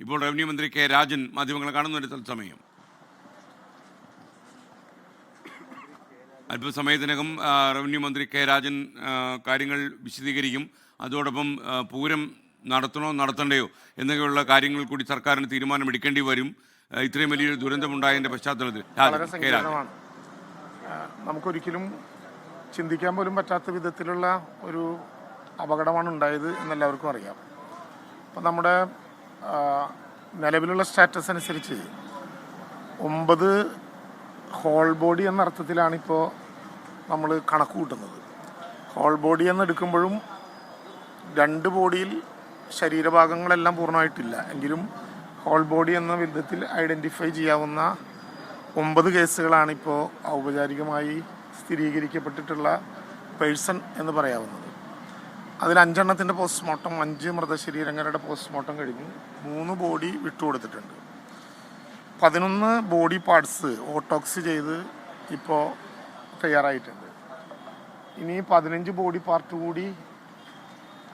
ഇപ്പോൾ റവന്യൂ മന്ത്രി കെ രാജൻ മാധ്യമങ്ങളെ കാണുന്നൊരു തത്സമയം. അല്പസമയത്തിനകം റവന്യൂ മന്ത്രി കെ രാജൻ കാര്യങ്ങൾ വിശദീകരിക്കും. അതോടൊപ്പം പൂരം നടത്തണോ നടത്തണ്ടയോ എന്നൊക്കെയുള്ള കാര്യങ്ങൾ കൂടി സർക്കാരിന് തീരുമാനമെടുക്കേണ്ടി വരും. ഇത്രയും വലിയൊരു ദുരന്തമുണ്ടായതിൻ്റെ പശ്ചാത്തലത്തിൽ നമുക്കൊരിക്കലും ചിന്തിക്കാൻ പോലും പറ്റാത്ത വിധത്തിലുള്ള ഒരു അപകടമാണ് ഉണ്ടായത് എന്നെല്ലാവർക്കും അറിയാം. അപ്പം നമ്മുടെ നിലവിലുള്ള സ്റ്റാറ്റസ് അനുസരിച്ച് 9 ഹോൾ ബോഡി എന്ന അർത്ഥത്തിലാണിപ്പോൾ നമ്മൾ കണക്ക് കൂട്ടുന്നത്. ഹോൾ ബോഡി എന്നെടുക്കുമ്പോഴും 2 ബോഡിയിൽ ശരീരഭാഗങ്ങളെല്ലാം പൂർണ്ണമായിട്ടില്ല എങ്കിലും ഹോൾ ബോഡി എന്ന വിധത്തിൽ ഐഡൻറ്റിഫൈ ചെയ്യാവുന്ന 9 കേസുകളാണിപ്പോൾ ഔപചാരികമായി സ്ഥിരീകരിക്കപ്പെട്ടിട്ടുള്ള പേഴ്സൺ എന്ന് പറയാവുന്നത്. അതിൽ 5 എണ്ണത്തിൻ്റെ പോസ്റ്റ്മോർട്ടം, 5 മൃതശരീരങ്ങളുടെ പോസ്റ്റ്മോർട്ടം കഴിഞ്ഞു. 3 ബോഡി വിട്ടുകൊടുത്തിട്ടുണ്ട്. 11 ബോഡി പാർട്സ് ഓട്ടോക്സി ചെയ്ത് ഇപ്പോൾ തയ്യാറായിട്ടുണ്ട്. ഇനി 15 ബോഡി പാർട്ട് കൂടി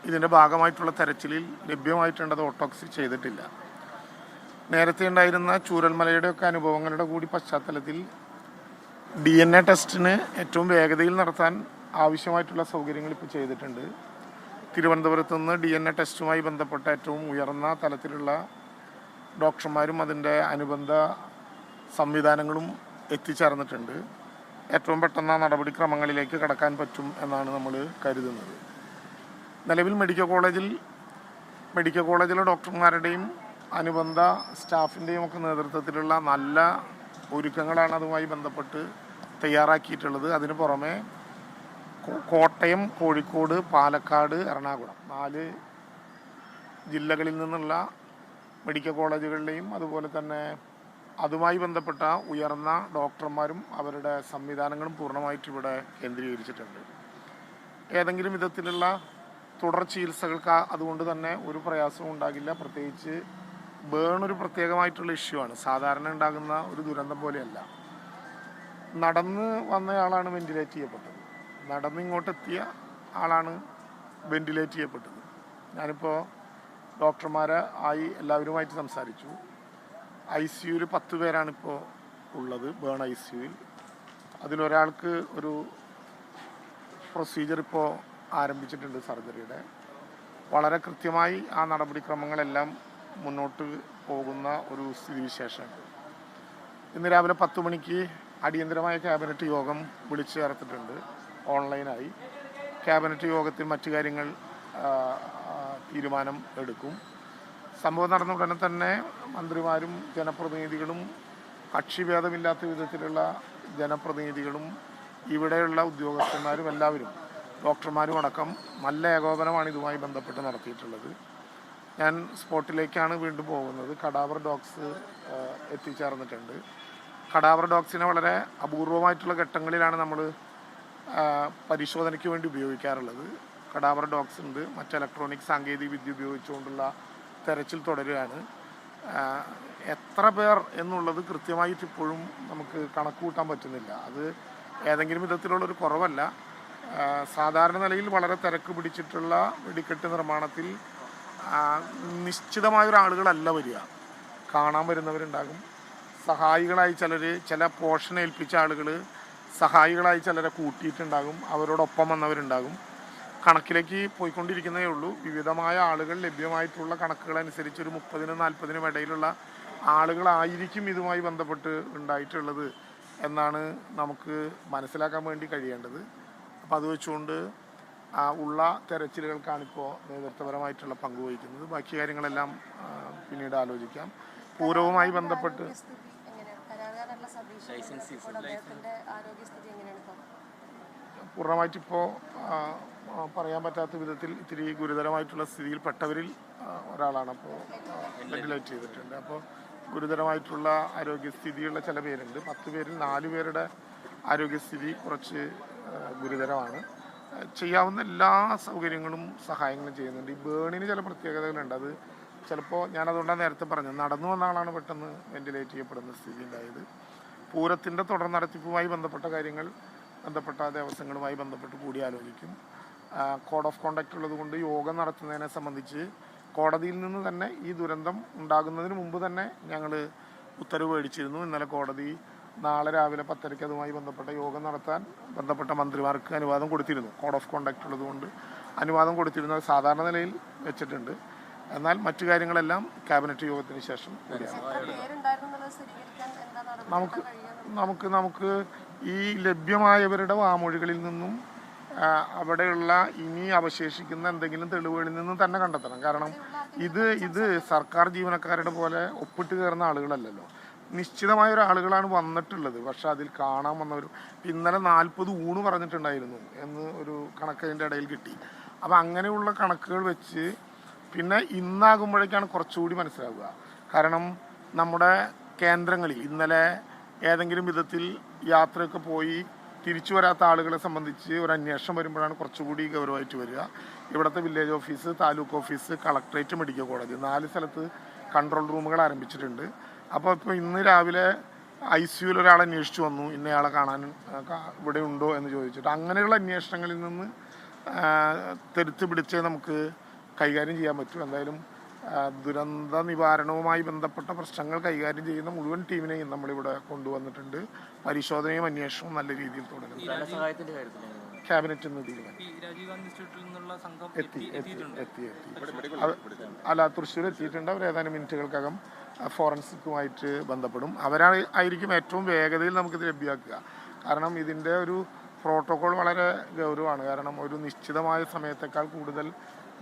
ഇതിൻ്റെ ഭാഗമായിട്ടുള്ള തെരച്ചിലിൽ ലഭ്യമായിട്ടുണ്ട്. അത് ഓട്ടോക്സി ചെയ്തിട്ടില്ല. നേരത്തെ ഉണ്ടായിരുന്ന ചൂരൽമലയുടെയൊക്കെ അനുഭവങ്ങളുടെ കൂടി പശ്ചാത്തലത്തിൽ DNA ടെസ്റ്റിന് ഏറ്റവും വേഗതയിൽ നടത്താൻ ആവശ്യമായിട്ടുള്ള സൗകര്യങ്ങൾ ഇപ്പോൾ ചെയ്തിട്ടുണ്ട്. തിരുവനന്തപുരത്ത് നിന്ന് DNA ടെസ്റ്റുമായി ബന്ധപ്പെട്ട ഏറ്റവും ഉയർന്ന തലത്തിലുള്ള ഡോക്ടർമാരും അതിൻ്റെ അനുബന്ധ സംവിധാനങ്ങളും എത്തിച്ചേർന്നിട്ടുണ്ട്. ഏറ്റവും പെട്ടെന്ന് നടപടിക്രമങ്ങളിലേക്ക് കടക്കാൻ പറ്റും എന്നാണ് നമ്മൾ കരുതുന്നത്. നിലവിൽ മെഡിക്കൽ കോളേജിലെ ഡോക്ടർമാരുടെയും അനുബന്ധ സ്റ്റാഫിൻ്റെയും ഒക്കെ നേതൃത്വത്തിലുള്ള നല്ല ഒരുക്കങ്ങളാണ് അതുമായി ബന്ധപ്പെട്ട് തയ്യാറാക്കിയിട്ടുള്ളത്. അതിന് പുറമെ കോട്ടയം, കോഴിക്കോട്, പാലക്കാട്, എറണാകുളം 4 ജില്ലകളിൽ നിന്നുള്ള മെഡിക്കൽ കോളേജുകളിലെയും അതുപോലെ തന്നെ അതുമായി ബന്ധപ്പെട്ട ഉയർന്ന ഡോക്ടർമാരും അവരുടെ സംവിധാനങ്ങളും പൂർണ്ണമായിട്ട് ഇവിടെ കേന്ദ്രീകരിച്ചിട്ടുണ്ട്. ഏതെങ്കിലും വിധത്തിലുള്ള തുടർ ചികിത്സകൾക്ക് അതുകൊണ്ട് തന്നെ ഒരു പ്രയാസവും ഉണ്ടാകില്ല. പ്രത്യേകിച്ച് ഒരു പ്രത്യേകമായിട്ടുള്ള ഇഷ്യൂ ആണ്. സാധാരണ ഉണ്ടാകുന്ന ഒരു ദുരന്തം പോലെയല്ല. നടന്ന് വന്നയാളാണ് വെന്റിലേറ്റ് ചെയ്യപ്പെട്ടത്. നടന്ന് ഇങ്ങോട്ടെത്തിയ ആളാണ് വെന്റിലേറ്റ് ചെയ്യപ്പെട്ടത്. ഞാനിപ്പോൾ ഡോക്ടർമാരെ എല്ലാവരുമായിട്ട് സംസാരിച്ചു. ICUവിൽ 10 പേരാണിപ്പോൾ ഉള്ളത്, ICUവിൽ. അതിലൊരാൾക്ക് ഒരു പ്രൊസീജിയർ ഇപ്പോൾ ആരംഭിച്ചിട്ടുണ്ട്, സർജറിയുടെ. വളരെ കൃത്യമായി ആ നടപടിക്രമങ്ങളെല്ലാം മുന്നോട്ട് പോകുന്ന ഒരു സ്ഥിതിവിശേഷമുണ്ട്. ഇന്ന് രാവിലെ 10 മണിക്ക് അടിയന്തരമായ ക്യാബിനറ്റ് യോഗം വിളിച്ചു ചേർത്തിട്ടുണ്ട് ഓൺലൈനായി. ക്യാബിനറ്റ് യോഗത്തിൽ മറ്റു കാര്യങ്ങൾ തീരുമാനം എടുക്കും. സംഭവം നടന്ന ഉടനെ തന്നെ മന്ത്രിമാരും ജനപ്രതിനിധികളും കക്ഷിഭേദമില്ലാത്ത വിധത്തിലുള്ള ജനപ്രതിനിധികളും ഇവിടെയുള്ള ഉദ്യോഗസ്ഥന്മാരും എല്ലാവരും ഡോക്ടർമാരും അടക്കം നല്ല ഏകോപനമാണ് ഇതുമായി ബന്ധപ്പെട്ട് നടത്തിയിട്ടുള്ളത്. ഞാൻ സ്പോട്ടിലേക്കാണ് വീണ്ടും പോകുന്നത്. കടാവർ ഡോഗ്സ് എത്തിച്ചേർന്നിട്ടുണ്ട്. കടാവർ ഡോഗ്സിനെ വളരെ അപൂർവമായിട്ടുള്ള ഘട്ടങ്ങളിലാണ് നമ്മൾ പരിശോധനയ്ക്ക് വേണ്ടി ഉപയോഗിക്കാറുള്ളത്. കടാവർ ഡോഗ്സ് ഉണ്ട്. മറ്റ് ഇലക്ട്രോണിക് സാങ്കേതിക വിദ്യ ഉപയോഗിച്ചുകൊണ്ടുള്ള തെരച്ചിൽ തുടരുകയാണ്. എത്ര പേർ എന്നുള്ളത് കൃത്യമായിട്ട് ഇപ്പോഴും നമുക്ക് കണക്ക് കൂട്ടാൻ പറ്റുന്നില്ല. അത് ഏതെങ്കിലും വിധത്തിലുള്ളൊരു കുറവല്ല. സാധാരണ നിലയിൽ വളരെ തിരക്ക് പിടിച്ചിട്ടുള്ള വെടിക്കെട്ട് നിർമ്മാണത്തിൽ നിശ്ചിതമായൊരാളുകളല്ല വരിക. കാണാൻ വരുന്നവരുണ്ടാകും. സഹായികളായി ചില പോർഷൻ ഏൽപ്പിച്ച ആളുകൾ സഹായികളായി ചിലരെ കൂട്ടിയിട്ടുണ്ടാകും. അവരോടൊപ്പം വന്നവരുണ്ടാകും. കണക്കിലേക്ക് പോയിക്കൊണ്ടിരിക്കുന്നതേ ഉള്ളൂ. വിവിധമായ ആളുകൾ ലഭ്യമായിട്ടുള്ള കണക്കുകളനുസരിച്ച് ഒരു 30-നും 40-നും ഇടയിലുള്ള ആളുകളായിരിക്കും ഇതുമായി ബന്ധപ്പെട്ട് ഉണ്ടായിട്ടുള്ളത് എന്നാണ് നമുക്ക് മനസ്സിലാക്കാൻ വേണ്ടി കഴിയേണ്ടത്. അപ്പോൾ അത് വെച്ചുകൊണ്ട് ഉള്ള തെരച്ചിലുകൾക്കാണിപ്പോൾ നേതൃത്വപരമായിട്ടുള്ള പങ്കുവഹിക്കുന്നത്. ബാക്കി കാര്യങ്ങളെല്ലാം പിന്നീട് ആലോചിക്കാം. പൂരവുമായി ബന്ധപ്പെട്ട് പൂർണ്ണമായിട്ടിപ്പോൾ പറയാൻ പറ്റാത്ത വിധത്തിൽ ഇത്തിരി ഗുരുതരമായിട്ടുള്ള സ്ഥിതിയിൽപ്പെട്ടവരിൽ ഒരാളാണ്. അപ്പോൾ വെന്റിലേറ്റ് ചെയ്തിട്ടുണ്ട്. അപ്പോൾ ഗുരുതരമായിട്ടുള്ള ആരോഗ്യസ്ഥിതിയുള്ള ചില പേരുണ്ട്. 10 പേരിൽ 4 പേരുടെ ആരോഗ്യസ്ഥിതി കുറച്ച് ഗുരുതരമാണ്. ചെയ്യാവുന്ന എല്ലാ സൗകര്യങ്ങളും സഹായങ്ങളും ചെയ്യുന്നുണ്ട്. ഈ ബേണിന് ചില പ്രത്യേകതകളുണ്ട്. അത് ചിലപ്പോൾ ഞാനതുകൊണ്ടാണ് നേരത്തെ പറഞ്ഞത്, നടന്നു വന്ന ആളാണ് പെട്ടെന്ന് വെന്റിലേറ്റ് ചെയ്യപ്പെടുന്ന സ്ഥിതി ഉണ്ടായത്. പൂരത്തിൻ്റെ തുടർ നടത്തിപ്പുമായി ബന്ധപ്പെട്ട കാര്യങ്ങൾ ബന്ധപ്പെട്ട ദേവസ്വങ്ങളുമായി ബന്ധപ്പെട്ട് കൂടി ആലോചിക്കും. കോഡ് ഓഫ് കോണ്ടക്റ്റ് ഉള്ളത് കൊണ്ട് യോഗം നടത്തുന്നതിനെ സംബന്ധിച്ച് കോടതിയിൽ നിന്ന് തന്നെ ഈ ദുരന്തം ഉണ്ടാകുന്നതിന് മുമ്പ് തന്നെ ഞങ്ങൾ ഉത്തരവ് മേടിച്ചിരുന്നു. ഇന്നലെ കോടതി നാളെ രാവിലെ 10:30 അതുമായി ബന്ധപ്പെട്ട യോഗം നടത്താൻ ബന്ധപ്പെട്ട മന്ത്രിമാർക്ക് അനുവാദം കൊടുത്തിരുന്നു. കോഡ് ഓഫ് കോണ്ടക്ട് ഉള്ളതുകൊണ്ട് അനുവാദം കൊടുത്തിരുന്നു. അത് സാധാരണ നിലയിൽ വെച്ചിട്ടുണ്ട്. എന്നാൽ മറ്റു കാര്യങ്ങളെല്ലാം ക്യാബിനറ്റ് യോഗത്തിന് ശേഷം നമുക്ക് ഈ ലഭ്യമായവരുടെ വാമൊഴികളിൽ നിന്നും അവിടെയുള്ള ഇനി അവശേഷിക്കുന്ന എന്തെങ്കിലും തെളിവുകളിൽ നിന്നും തന്നെ കണ്ടെത്തണം. കാരണം ഇത് സർക്കാർ ജീവനക്കാരുടെ പോലെ ഒപ്പിട്ട് കയറുന്ന ആളുകളല്ലല്ലോ. നിശ്ചിതമായ ഒരു ആളുകളാണ് വന്നിട്ടുള്ളത്. പക്ഷെ അതിൽ കാണാൻ വന്നവർ ഇന്നലെ 40 ഊണ് പറഞ്ഞിട്ടുണ്ടായിരുന്നു എന്ന് ഒരു കണക്ക് അതിൻ്റെ ഇടയിൽ കിട്ടി. അപ്പം അങ്ങനെയുള്ള കണക്കുകൾ വെച്ച് പിന്നെ ഇന്നാകുമ്പോഴേക്കാണ് കുറച്ചുകൂടി മനസ്സിലാവുക. കാരണം നമ്മുടെ കേന്ദ്രങ്ങളിൽ ഇന്നലെ ഏതെങ്കിലും വിധത്തിൽ യാത്രയൊക്കെ പോയി തിരിച്ചു വരാത്ത ആളുകളെ സംബന്ധിച്ച് ഒരു അന്വേഷണം വരുമ്പോഴാണ് കുറച്ചുകൂടി ഗൗരവമായിട്ട് വരിക. ഇവിടുത്തെ village office, taluk office, collectorate, medical college 4 സ്ഥലത്ത് കൺട്രോൾ റൂമുകൾ ആരംഭിച്ചിട്ടുണ്ട്. അപ്പോൾ ഇന്ന് രാവിലെ ICUവിൽ ഒരാൾ അന്വേഷിച്ചു വന്നു, ഇന്നയാളെ കാണാൻ ഇവിടെ ഉണ്ടോ എന്ന് ചോദിച്ചിട്ട്. അങ്ങനെയുള്ള അന്വേഷണങ്ങളിൽ നിന്ന് തെരുത്ത് പിടിച്ചേ നമുക്ക് കൈകാര്യം ചെയ്യാൻ പറ്റും. എന്തായാലും ദുരന്ത നിവാരണവുമായി ബന്ധപ്പെട്ട പ്രശ്നങ്ങൾ കൈകാര്യം ചെയ്യുന്ന മുഴുവൻ ടീമിനെയും നമ്മളിവിടെ കൊണ്ടുവന്നിട്ടുണ്ട്. പരിശോധനയും അന്വേഷണവും നല്ല രീതിയിൽ തുടരും. ക്യാബിനറ്റ് ഇന്ന് തീരുമാനം എത്തി അല്ല, തൃശ്ശൂർ എത്തിയിട്ടുണ്ട്. അവർ ഏതാനും മിനിറ്റുകൾക്കകം ഫോറൻസിക്കുമായിട്ട് ബന്ധപ്പെടും. അവരായിരിക്കും ഏറ്റവും വേഗതയിൽ നമുക്കിത് ലഭ്യമാക്കുക. കാരണം ഇതിൻ്റെ ഒരു പ്രോട്ടോകോൾ വളരെ ഗൗരവമാണ്. കാരണം ഒരു നിശ്ചിതമായ സമയത്തേക്കാൾ കൂടുതൽ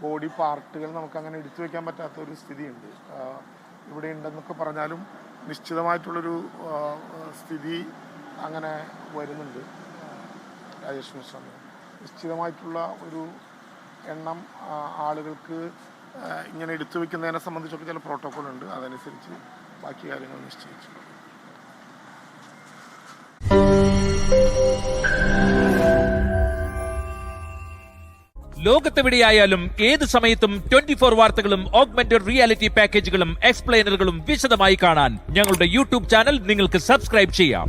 ബോഡി പാർട്ടുകൾ നമുക്കങ്ങനെ എടുത്തു വയ്ക്കാൻ പറ്റാത്ത ഒരു സ്ഥിതിയുണ്ട്. ഇവിടെ ഉണ്ടെന്നൊക്കെ പറഞ്ഞാലും നിശ്ചിതമായിട്ടുള്ളൊരു സ്ഥിതി അങ്ങനെ വരുന്നുണ്ട്. രാജേഷ് മിശ്ര നിശ്ചിതമായിട്ടുള്ള ഒരു എണ്ണം ആളുകൾക്ക് ഇങ്ങനെ എടുത്തു വയ്ക്കുന്നതിനെ സംബന്ധിച്ചൊക്കെ ചില പ്രോട്ടോകോൾ ഉണ്ട്. അതനുസരിച്ച് ബാക്കി കാര്യങ്ങൾ നിശ്ചയിച്ചു. ലോകത്തെവിടെയായാലും ഏത് സമയത്തും 24 വാർത്തകളും ഓഗ്മെന്റഡ് റിയാലിറ്റി പാക്കേജുകളും എക്സ്പ്ലെയിനറുകളും വിശദമായി കാണാൻ ഞങ്ങളുടെ യൂട്യൂബ് ചാനൽ നിങ്ങൾക്ക് സബ്സ്ക്രൈബ് ചെയ്യാം.